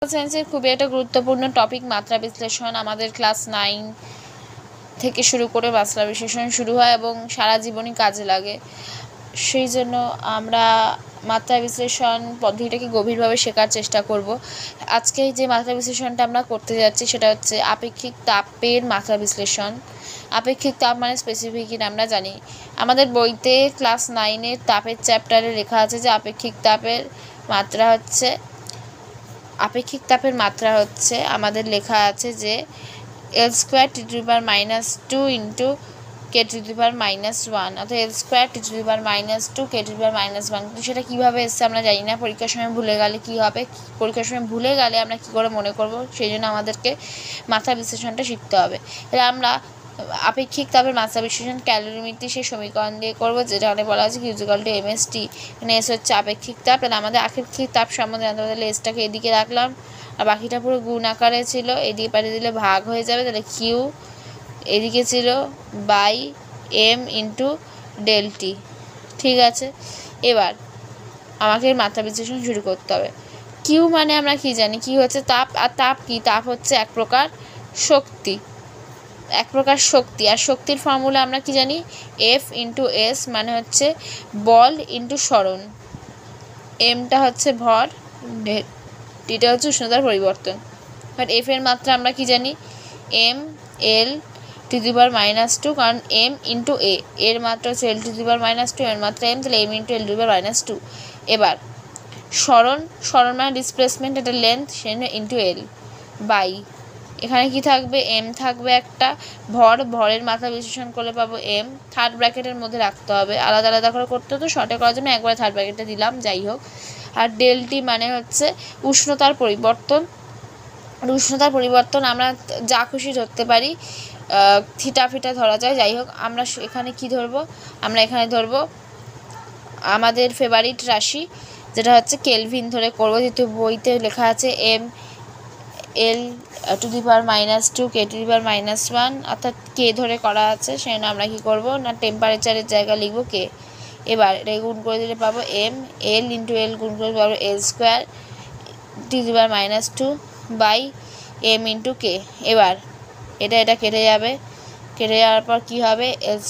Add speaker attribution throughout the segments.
Speaker 1: সায়েন্সের খুবই একটা গুরুত্বপূর্ণ টপিক মাত্রা বিশ্লেষণ। আমাদের ক্লাস 9 থেকে শুরু করে মাত্রা বিশ্লেষণ শুরু হয় এবং সারা জীবনই কাজে লাগে। সেই জন্য আমরা মাত্রা বিশ্লেষণ পদ্ধতিটাকে গভীরভাবে শেখার চেষ্টা করব। আজকে যে মাত্রা বিশ্লেষণটা আমরা করতে যাচ্ছি সেটা হচ্ছে আপেক্ষিক তাপের মাত্রা বিশ্লেষণ। আপেক্ষিক তাপ মানে স্পেসিফিক হিট আমরা জানি। আমাদের বইতে ক্লাস 9-এর তাপের চ্যাপ্টারে লেখা আছে যে আপেক্ষিক তাপের মাত্রা হচ্ছে আমাদের লেখা আছে যে L² T⁻² ইন্টু K⁻⁻1 অর্থাৎ L² T⁻², K⁻⁻1। কিন্তু সেটা কীভাবে এসছে আমরা জানি না। পরীক্ষার সময় ভুলে গেলে কী হবে, পরীক্ষার সময় ভুলে গেলে আমরা কী করে মনে করব, সেই জন্য আমাদেরকে মাত্রা বিশ্লেষণটা শিখতে হবে। তাহলে আমরা আপেক্ষিক তাপের মাত্রা বিশ্লেষণ ক্যালোরিমিতি সেই সমীকরণ দিয়ে করবো, যেখানে বলা আছে Q=mST। এখানে এস হচ্ছে আপেক্ষিক তাপ। তাহলে আমাদের আপেক্ষিক তাপ সম্বন্ধে জানতে হবে। তাহলে এসটাকে এদিকে রাখলাম, আর বাকিটা পুরো গুণ আকারে ছিল, এদিকে পাঠিয়ে দিলে ভাগ হয়ে যাবে। তাহলে কিউ এদিকে ছিল বাই এম ইন্টু ΔT। ঠিক আছে, এবার আমাকে মাত্রা বিশ্লেষণ শুরু করতে হবে। কিউ মানে আমরা কি জানি, কি হচ্ছে তাপ। আর তাপ কি, তাপ হচ্ছে এক প্রকার শক্তি। আর শক্তির ফর্মুলা আমরা কি জানি, F ইন্টু এস মানে হচ্ছে বল ইন্টু সরণ, এমটা হচ্ছে ভর, টিটা হচ্ছে উষ্ণতার পরিবর্তন। বাট এফ এর মাত্রা আমরা কি জানি, mL⁻², কারণ m ইন্টু এ, এর মাত্রা হচ্ছে L⁻², এর মাত্রা m, তাহলে m ইন্টু L⁻²। এবার সরণ মানে ডিসপ্লেসমেন্ট, এটা লেন্থ, সেজন্য ইন্টু এল বাই, এখানে কি থাকবে, m থাকবে একটা, ভরের মাত্রা বিশ্লেষণ করলে পাবো m, থার্ড ব্র্যাকেটের মধ্যে রাখতে হবে, আলাদা আলাদা করে করতে হতো, শর্টে করার জন্য একবারে থার্ড ব্র্যাকেটে দিলাম, যাই হোক। আর ΔT মানে হচ্ছে উষ্ণতার পরিবর্তন। উষ্ণতার পরিবর্তন আমরা যা খুশি ধরতে পারি, থিটা ফিটা ধরা যায়, যাই হোক। আমরা এখানে কি ধরবো, আমরা এখানে ধরবো আমাদের ফেভারিট রাশি, যেটা হচ্ছে কেলভিন ধরে করবো, যেহেতু বইতে লেখা আছে mL⁻², K⁻⁻1, অর্থাৎ কে ধরে করা আছে, সেজন্য আমরা কি করব না টেম্পারেচারের জায়গা লিখবো কে। এবার এটা গুণ করে দিলে পাবো mL ইন্টু এল গুণ করে পাবো L² T⁻² by m into k. এবার এটা কেটে যাবে, কেটে যাওয়ার পর কী হবে, L²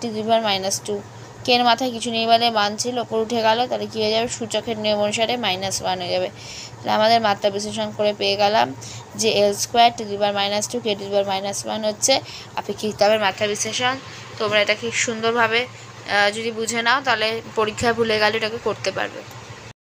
Speaker 1: T⁻², কে এর মাথায় কিছু নেই বলে মান ছিল, ওপর উঠে গেল, তাহলে কী হয়ে যাবে, সূচকের নিয়ম অনুসারে -1 হয়ে যাবে। তাহলে আমাদের মাত্রা বিশ্লেষণ করে পেয়ে গেলাম যে L² T⁻², K⁻⁻1 হচ্ছে আপেক্ষিক তাপের মাত্রা বিশ্লেষণ। তোমরা এটাকে সুন্দরভাবে যদি বুঝে নাও, তাহলে পরীক্ষায় ভুলে গেলে এটাকে করতে পারবে।